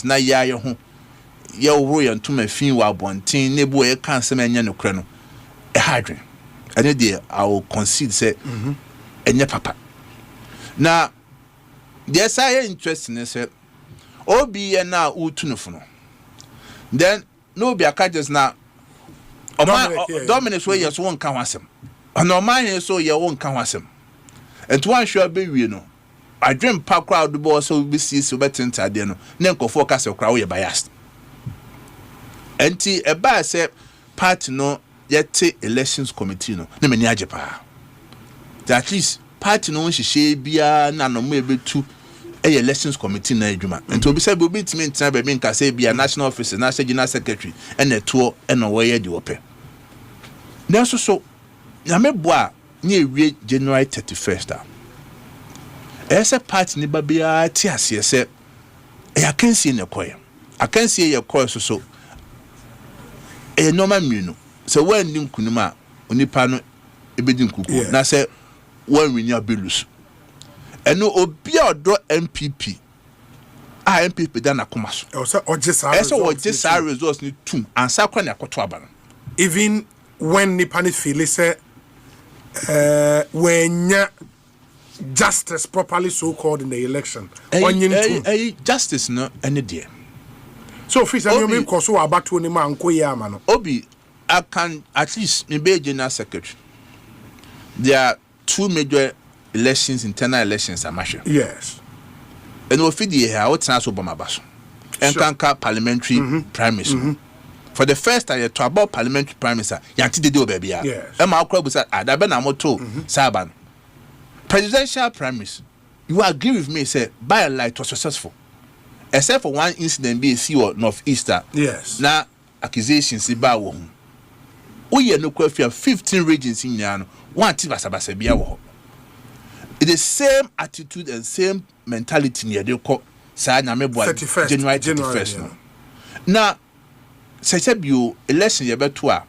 na ya ye ho ye wo ye ntoma fin wa bonten ne bo ye kan se menye no kre no e hadwen ene de I will concede say enye papa na there say interest in say obi ye na utunufo no then no be akajes na Dominic so ye so won kan wasem no man ye so ye won kan wasem ento wan hwa be wie no adwem pa crowd bo so be see so betenta ade no na nkofo ka se kra wo ye biased enti e ba se party no yete elections committee no na mani ajepa at least party no hihye bia na no mo ebetu elections committee na adwuma enti obi say obi timi ntina be nka say bia national officer national general secretary ene to ene wo ye de ope na so na meboa ni ewie January 31st ese party ni babia ti ase se e akansie ne koye akansie ye koye so e normal minu se wan ni nkunuma onipa no ebedi nkuku na se wan wini abelus eno obi odo MPP MPP da na koma so o se ogisa results ni tum ansa kwa na akoto aba no even when nipa ni feel say when justice properly so called in the election justice no any there so officer you mean cause so about to ni man ko ya ma no obi I can at least be general secretary there are two major elections internal elections amashe yes and we feed here what trans obama baso enkanka parliamentary primaries for the first time to about parliamentary primaries yanti de do baby yes e ma akwa busa adabe na moto saban presidential primaries you agree with me say by and large was successful except for one incident be see or northeaster yes na accusations ba wo hu ye no kwa 15 regions in ya no one tibasabasa bia wo it is same attitude and same mentality near the call say na me boy January 31st no na say bio election ye beto a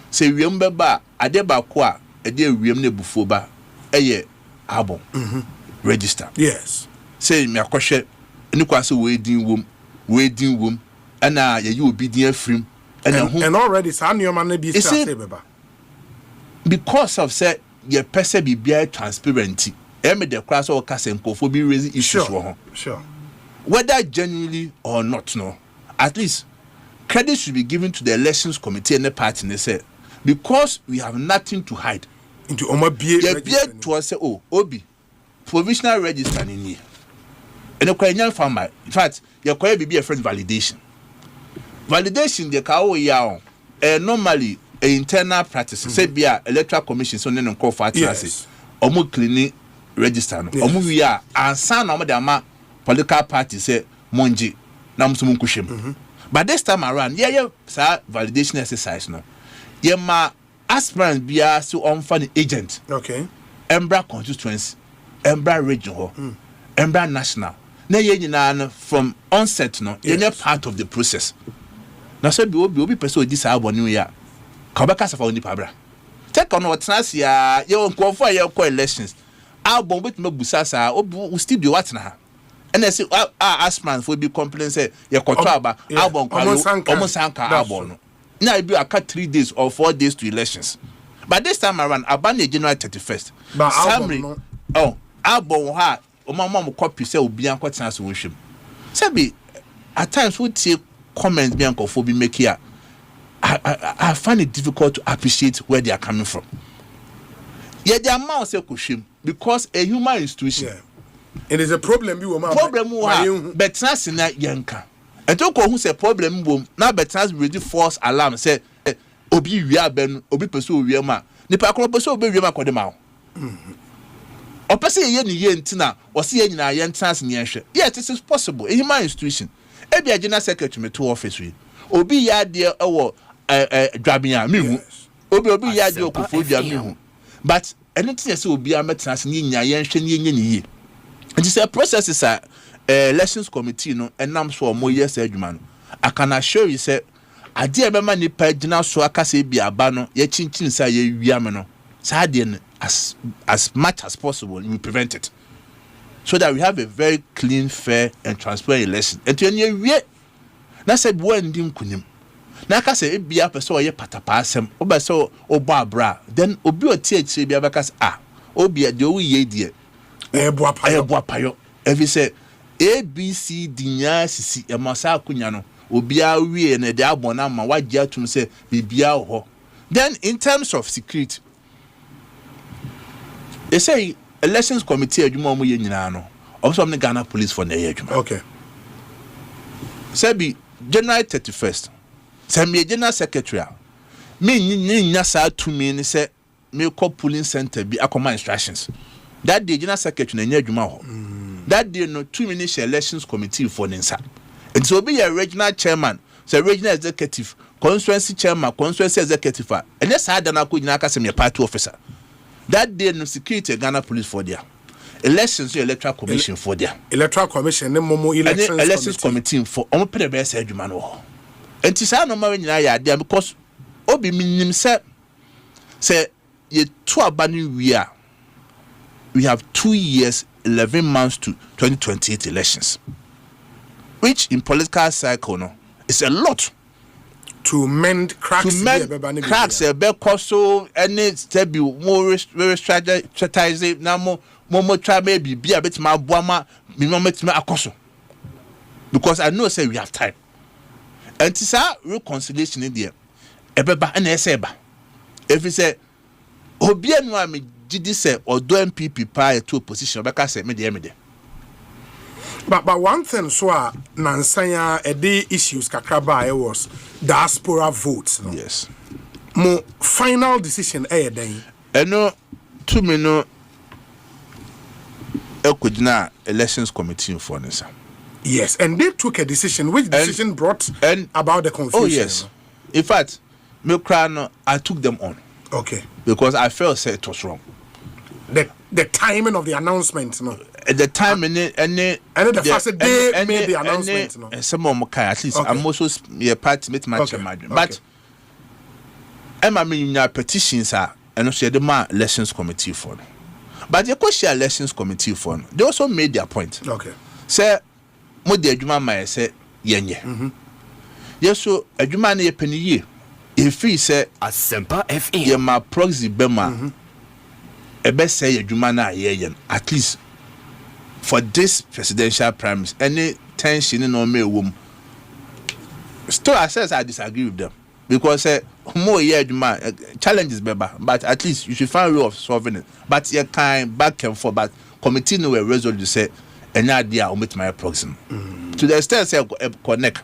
say wiem beba ade ba ko a ade wiem na bufo ba eye abon register yes say me akohwe ni kwa say we din wom ana ye obi din afrim and already sa neoma na bi say beba because of say ye pese bibia transparency eme the class or kasenkofo be raising issues sure whether genuinely or not no at least credit should be given to the elections committee and the party they say because we have nothing to hide into omabie to say oh obi provisional register in here and the kwanya farmer in fact your kwaya be a friend validation the ka ya normally internal practices say be electoral commission so no call for yes. Omo cleaning register no omo wi a ansa na omo de ama political party say monji na mso munkuhwem but this time around yeah sa validation exercise no ye ma aspirant bia so on fan agent okay embra constituency embra region ho embra national na ye nyina from onset no ye part of the process na so bi obi person odi sa abone ya ka ba kasa fa oni pabra take on what trans ya ye won for ye call elections album bit me busasa obi studio what na ha and say aspirant for be complain say ye koto aba album kwalo omo sanka album no na be aka 3 days or 4 days to elections but this time around abana January 31st summary album ha omo copy say obi an kwatena so wohwem say be at times we take comments be anko for be make here I find it difficult to appreciate where they are coming from. Yeah, the amount say kushim because a human institution. Yeah. It is a problem we but trans na yanka. And to ko hu say problem bom na but trans ready false alarm say obi wia ben obi person wia ma nipa ko person obi wia ma ko de ma. Opese ye ni ye ntina o se ye nyina ye trans ni ehwe. Yes, it is possible. A human institution. E be a general secretary me to office we. Obi ya de ewo dwabia mehu obi ya de okofo dwa mehu but anything say obi ametrans ni nya ye nhwe ni enye ni yi it is a process is elections committee no enam so mo yes adwuma no I can assure you say ade e be ma ni pa gina so akase bi aba no ye chinchin say ye wiam no sa de as much as possible we prevent it so that we have a very clean, fair, and transparent election. And to any way, na said one dim kunim. Na ka say ebia person oye patapa asem, oba so oba bra, then obi o tie tie bia baka obi de o ye die. Eboa payo. Every say ABC dinya sisi e masa akunya no. Obi a wie na de abona ma wagye atum say bibia ho. Then in terms of security, they say elections committee adwuma mo ye nyina no. Also the Ghana police for na ye adwuma. Okay. Say be January 31st. Say me general secretary. Me nya sa to me ni say me call polling center bi akoma instructions. That day general secretary na nya adwuma ho. That day no 2 minutes elections committee for Ninsa. And so be a regional chairman, say regional executive, constituency chairman, constituency executive, and yes, I don't know who party officer. That day no security Ghana police for there. Elections electoral commission for there. Electoral commission, elections committee for almost the best edumano. And tisa no more nyina there because obi minim say ye two abani we have 2 years 11 months to 2028 elections, which in political cycle no is a lot to mend cracks. Cracks so any step more very strategize now more try maybe be a bit more boama minimum akoso, because I know say we have time. And this reconciliation in there ebeba and eseba if you say obi anu ami gidi say odo MPP pa to opposition beka say me dey but one thing so nansanya the issues kakraba was diaspora votes no? Yes, mo final decision den eno to me no ekudina elections committee for nisa. Yes, and they took a decision. Which decision brought about the confusion? Oh yes, in fact, I took them on. Okay. Because I felt it was wrong. The timing of the announcement, no. At the time, and the first day made the announcement, no. Some of my at least I'm also a party with my chairman, but I mean, petitions are and also the elections committee for. But the question elections committee for they also made their point. Okay. Say. Mo de adwuma ma say yenye yeso adwuma na yepani ye e free say Asempa FM ye ma proxy bema e be say adwuma na ye at least for this presidential primaries any tension no me wom. Still I says I disagree with them because more ye adwuma challenges beba, but at least you should find a way of solving it. But you can back and forth, but committee no resolve to say and idea omit my proxy to the extent say connect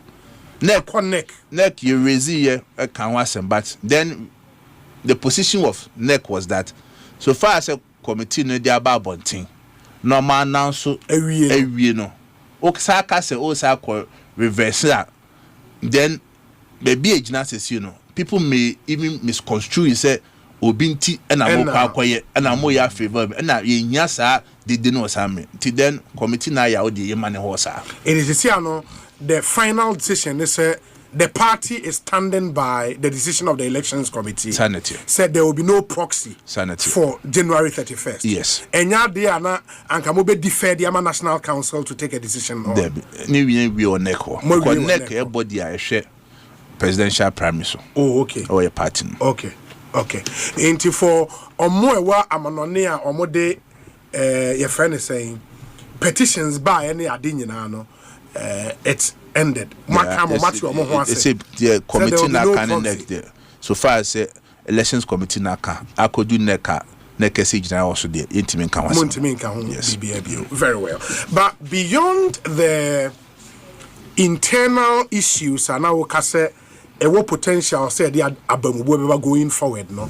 you raise here can wasem, but then the position of neck was that so far as a committee no dey about bonting normal now so ewie no okasa say o say reverse then maybe agina says people may even misconstrue say obinti and amokakoye and amoya favor and ye nya sa de no same ti then committee na ya odi yema ne ho sa. It is the final decision is the party is standing by the decision of the elections committee. Sanity said there will be no proxy sanity for January 31st. Yes, and ya dey na anka mo be defer the National Council to take a decision on we on neck everybody a share presidential primaries. Oh okay, or a party. Okay into for omo ewa amanone a omo de your friend is saying petitions by any ade nyina no it's ended. The committee na can next there so far as elections committee na can akodu neka say jina also there intimin kan was. Yes, very well. But beyond the internal issues and now kase a potential say the abamubo going forward no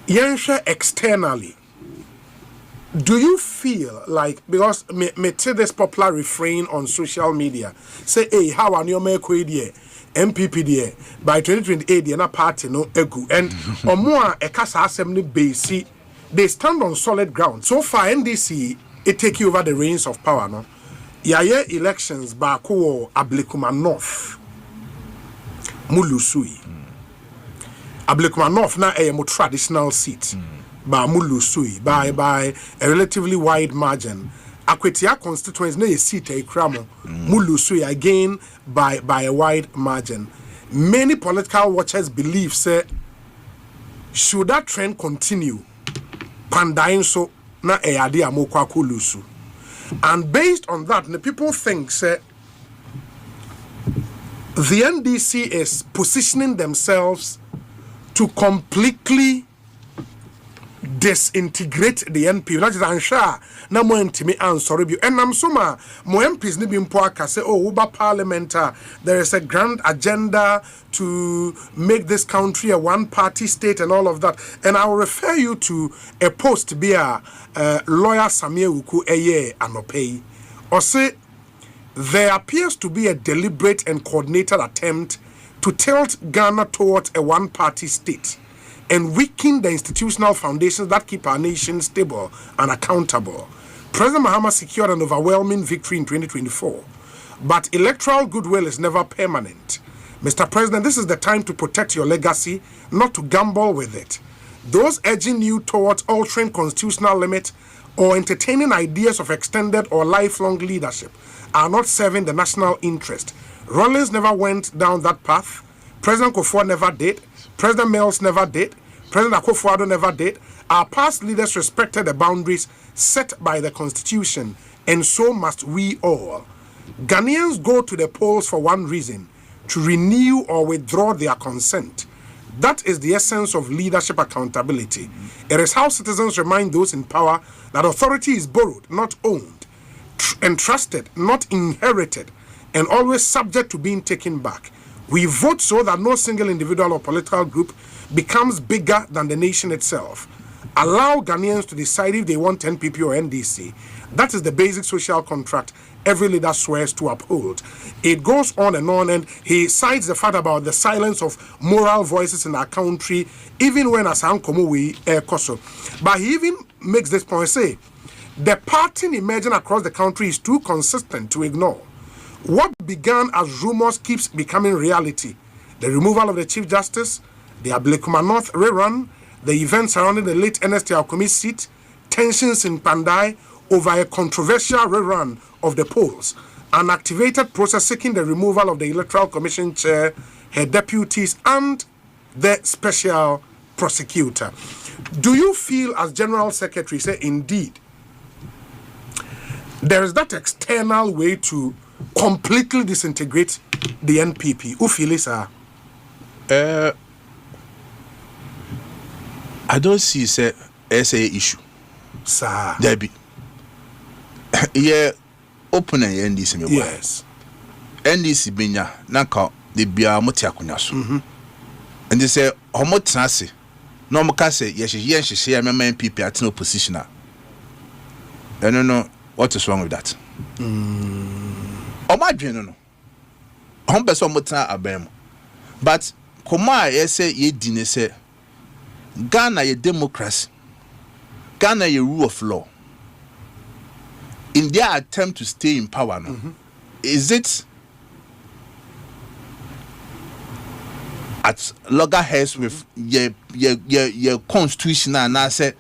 yensha externally, do you feel like, because me say this popular refrain on social media say hey how are you make MPP there by 2028 the party no egu and omo a kasa assembly base they stand on solid ground so far NDC it take you over the reins of power no yaye elections ba ko Ablekuma North Mulusui. Ablekuma North na a more traditional seat. Ba Mulusui by a relatively wide margin. Akwetia constituents na seat a kramo mulusu again by a wide margin. Many political watchers believe say should that trend continue, pandain so na eyade amokwa kulusu. And based on that, the people think say the NDC is positioning themselves to completely disintegrate the NP. That is unsure. Na mo ntimi answer bi. Enam so ma mo MPs ni bi mpo aka say oh uba parliament there is a grand agenda to make this country a one-party state and all of that. And I will refer you to a post be a lawyer Samuel Uku eye anopei. Or say there appears to be a deliberate and coordinated attempt to tilt Ghana towards a one-party state and weaken the institutional foundations that keep our nation stable and accountable. President Mahama secured an overwhelming victory in 2024, but electoral goodwill is never permanent. Mr. President, this is the time to protect your legacy, not to gamble with it. Those urging you towards altering constitutional limits or entertaining ideas of extended or lifelong leadership are not serving the national interest. Rawlings never went down that path. President Kufuor never did. President Mills never did. President Akufo-Addo never did. Our past leaders respected the boundaries set by the Constitution, and so must we all. Ghanaians go to the polls for one reason: to renew or withdraw their consent. That is the essence of leadership accountability. It is how citizens remind those in power that authority is borrowed, not owned, entrusted, not inherited, and always subject to being taken back. We vote so that no single individual or political group becomes bigger than the nation itself. Allow Ghanaians to decide if they want NPP or NDC. That is the basic social contract every leader swears to uphold. It goes on, and he cites the fact about the silence of moral voices in our country, even when Asankomo we koso. But he even makes this point, say, the pattern emerging across the country is too consistent to ignore. What began as rumors keeps becoming reality. The removal of the Chief Justice, the Ablekuma North rerun, the events surrounding the late Ernest Yaokumi seat, tensions in Pandai over a controversial rerun of the polls, an activated process seeking the removal of the Electoral Commission chair, her deputies, and the special prosecutor. Do you feel, as General Secretary, say indeed there is that external way to completely disintegrate the NPP? Who feel it, sir? I don't see say SA issue. Sir. Debbie. Yeah, open and NDC. Yes. NDC binya naka de bia moti akonya so. And they say homotrase. No mo ka say ye member NPP at no position. I don't know what is wrong with that. Omadwen no. Hom person motra abem. But koma ye say ye dine say Ghana ye democracy. Ghana ye rule of law. In their attempt to stay in power, no, is it at loggerheads with your constitution and I say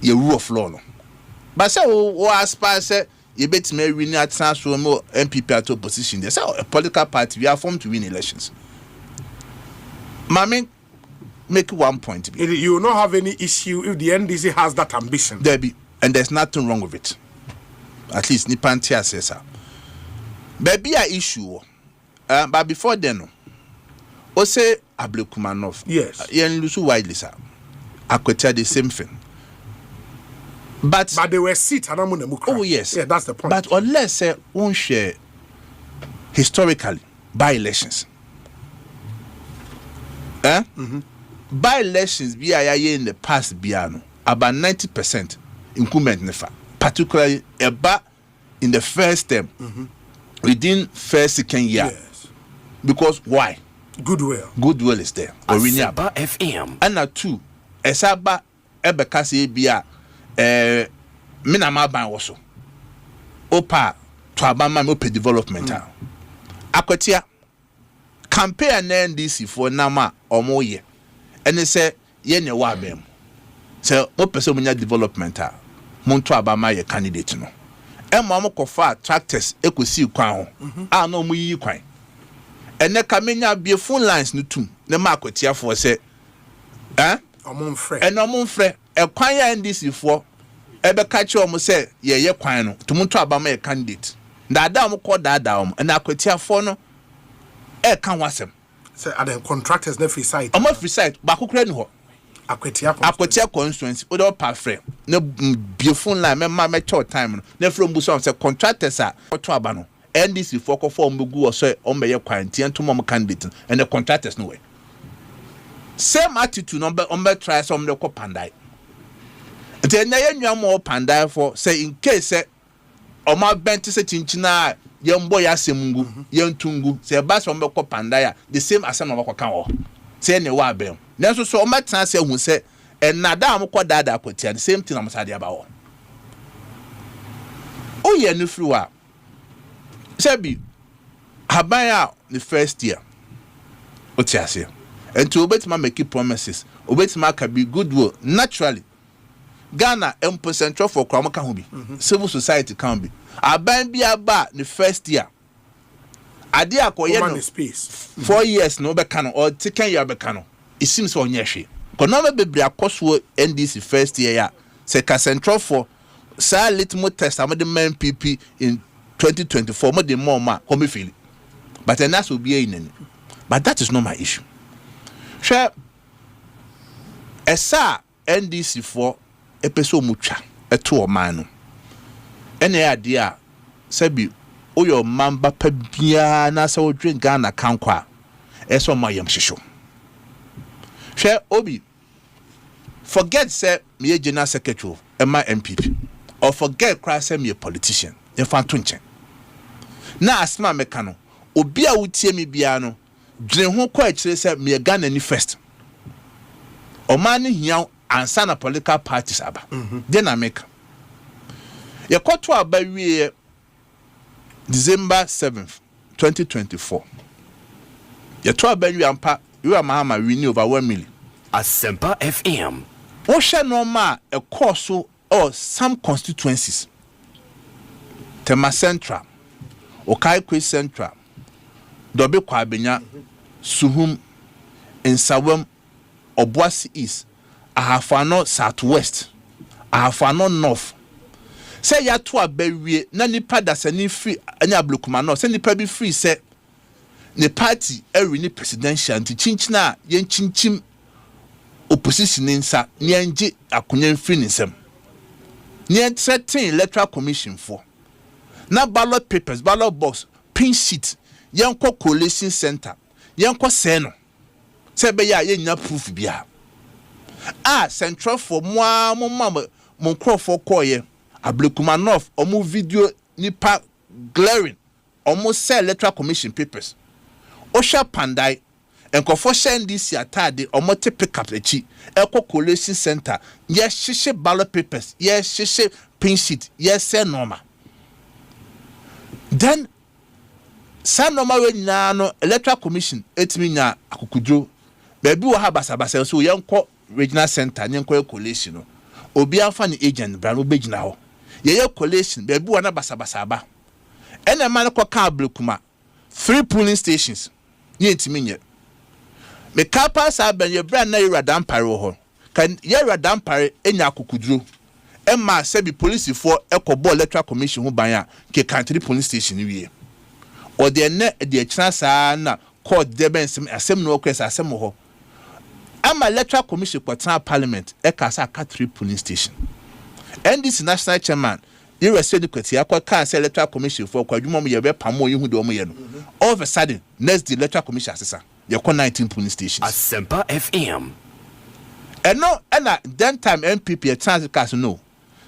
your rule of law, no? But say what aspire say you bet me win at transform MPP at opposition. They say a political party we are formed to win elections. Mami, make one point. You will not have any issue if the NDC has that ambition. There be, and there's nothing wrong with it. At least Nipantia says so. Baby a issue. But before then, o say Ablekumanov. Yes. Yen lusu widely sir. Akwetia the same thing. But they were seat and oh yes. Yeah, that's the point. But unless say one share historically by elections. By elections be in the past biano about 90% incumbent nefa. Particularly in the first term, within first second year. Yes. Because why? Goodwill is there. Asaba FM. And now two, Esaba ebekasi bia minama ban also. Opa to abama ope development. Akwatia campaign NDC for nama omo ye. And they say ye ne wa bem. So ope so munya development. Monto abama ye candidate no. Emma Mokofa tractors ekosi kwan ho. Ah no mu yi kwan. Ene kamenya be phone lines no tum. Ne ma akotiafo se Omon frɛ kwan ya NDC fo ebe ka che omo se ye kwan no tumuntu abama ye candidate dada omo kɔ dada omo na akotiafo no ka wasem say are the contractors na free site omo free site ba kokora ni ho akwatia constituency o do pa frɛ na be phone line me cho time no na from bu so say contractors a to aba no NDC fo kɔ form gu o so omo ye kwan tiento omo candidate and the contractors no way. Same attitude number try some the pandai. Then na more pandai for say in case say o ma benti se chinchina yembo ya semungu yentungu say ba some ko pandai the same as no ko kan o say ne wa bem nanso so o ma tan say hu say enada am ko dada akotia the same thing am sade aba o o ye no free wa say bi habaya the first year o tiase. And to obetima make promises, obetima can be goodwill naturally. Ghana Central for Krama can be, civil society can be. Aban be about the first year. Adia koyeno space 4 years no bekano or taken year bekano. It seems on yeshi. Konome be bria koswo NDC first year ya. Se ka Central for sa little test am the main PP in 2024 more the more ma come feel. But then that will be in. But that is not my issue. Sure. Esa NDC for epeso mucha eto omanu. Ene adia sebi oyo mamba pa bia na se wo drink Ghana kankwa eso mayem hihyo. Sure obi forget say me general secretary ema MPP or forget cry say me a politician. Ye fan to nchen. Na asma meka no obi a wutie me bia no dren ho kwa kire say me Ghana ni first oman hia ansa na political parties aba then America ye koto aba wie December 7th 2024 ye to aba wie ampa we amama win over 1 million Asempa FM wo hwe no ma e course or some constituencies Tema Central Okaikwe Central Dobe kwa abenya Suhum Nsawam Obuasi East Ahafano Southwest Ahafano North say ya to abawie na nipa da sani free anya blokuma no say nipa bi free say ne party every ni presidential nti chinchina yen chinchim opposition nsa ni anje akonya free nsem ni certain electoral commission for na ballot papers ballot box pin sheet yanko collation center yanko seno sebe ya yenya proof bia Central for mo crofo koye ablekuma north omo video nipa glaring omo sell electoral commission papers osha pandai enkofo send this atade omo te pick up echi eko collation center yes sheshe ballot papers yes sheshe pin sheet yes say normal then san normal we nyina no electoral commission etimi nya akukudro bebi wo ha basabasa so yenko regional center nyenko collation no obi afa ni agent bra no begina ho ye collation bebi wo na basabasa ba ena man ko ka ablekuma 3 polling stations ye etimi nye me kapa sa ben ye bra na yura dampare ho kan yura dampare enya akukudro emma sebi police for ekobo electoral commission ho ban a ke country police station wie or the ne the chance na court debensem asem no kwesa asem ho ama electoral commission kwatan parliament e ka sa ka 3 police station NDC national chairman you said kwati akwa ka say electoral commission for kwadwuma mo ye be pamo ye hu de mo ye no all of a sudden next the electoral commission asesa ye ko 19 police stations Asempa FM no na then time MPP a chance cast no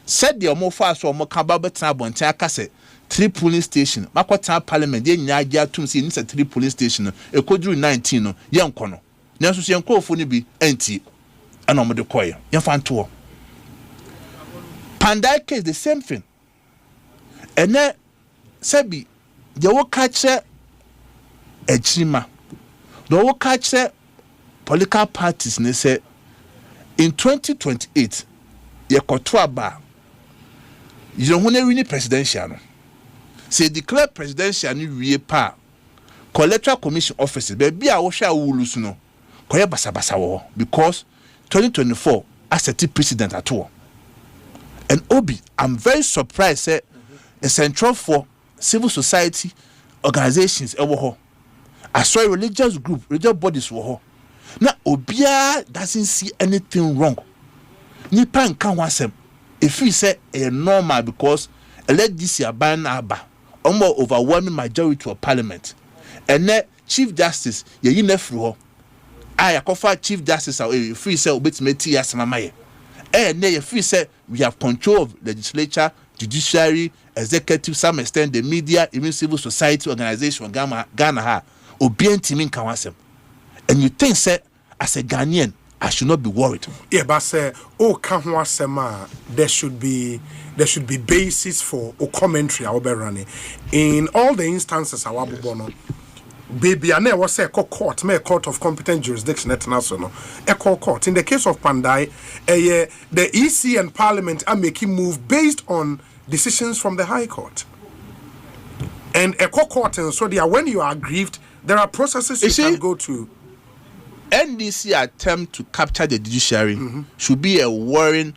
said the omo fa so omo ka ba betan abonten aka say 3 polling station makota parliament ye nya agya tum say ni 3 polling station e koduru 19 no ye nko no nanso se nkofo ni bi anti ana omo de koye ye fa nto Pandai case the same thing ene sabi ye wo ka che ejima do wo ka che political parties ne say in 2028 ye koto aba you don't want to win presidential no say declare presidential ni wie pa electoral commission offices baby a wo hwa wulus no koye basabasa wo because 2024 as a president at all. And Obi, I'm very surprised say a central for civil society organizations I saw a religious group, religious bodies were now Obia doesn't see anything wrong. Nipan can want them if he say a normal because elect this year ban aba almost overwhelming majority of parliament and then chief justice ye nefru I cover chief justice if he say obetmeti yasamamaye and then if he say we have control of legislature, judiciary, executive, some extent the media, even civil society organization Ghana ha obientimi kan wasem. And you think say as a Ghanaian I should not be worried. Yeah, but say kan ho asem there should be basis for commentary running in all the instances our bono baby and there was a court of competent jurisdiction international a court in the case of Pandai the EC and Parliament are making move based on decisions from the High Court and a court and so there when you are aggrieved there are processes you can go to. NDC attempt to capture the judiciary should be a warning